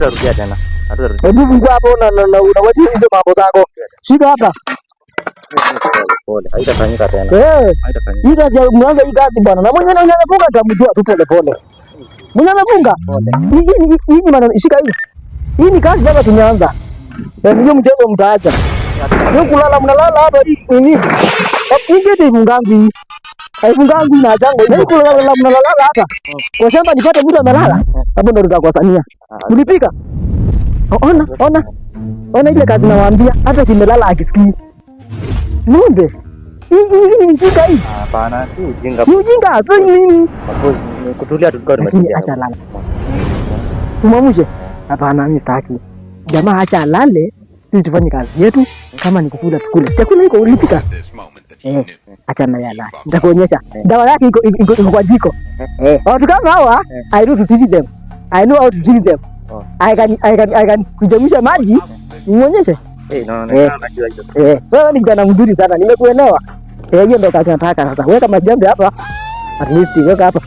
Rudia tena. Hebu fungua hapo na unawacha hizo mambo zako. Shika hapa. Pole. Haitafanyika tena. Haitafanyika. Hii kazi mwanzo hii kazi bwana. Na mwenye anafunga tamjua tu pole pole. Mwenye anafunga? Hii ni maana shika hii. Hii ni kazi sasa tumeanza. Ndio mchezo mtaacha. Ndio kulala mnalala hapa hii nini? Hii kitu ifungangu hii. Haifungangu na jango. Ndio kulala mnalala hapa. Kwa shamba nipate mtu amelala. Hapo ndo tutakosania. Ulipika? Ona ile kazi nawaambia hata kimelala akisikii. Ng'ombe. Hii ni ujinga hii. Hapana, si ujinga. Ni ujinga. Sasa nini? Kutulia tulikuwa tumesikia. Acha lala. Tumamuje? Hapana, mimi sitaki. Jamaa acha alale. Sisi tufanye kazi yetu. Kama ni kukula tukule. Chakula iko ulipika. Acha na yala. Nitakuonyesha. Dawa yake iko kwa jiko. Watu kama hawa, I know to teach them. I know how to teach them. I can kujemusha maji. Nionyeshe. Wewe ni kijana mzuri sana. Nimekuelewa. Hiyo ndio kazi nataka sasa. Weka majembe hapa. At least weka hapa.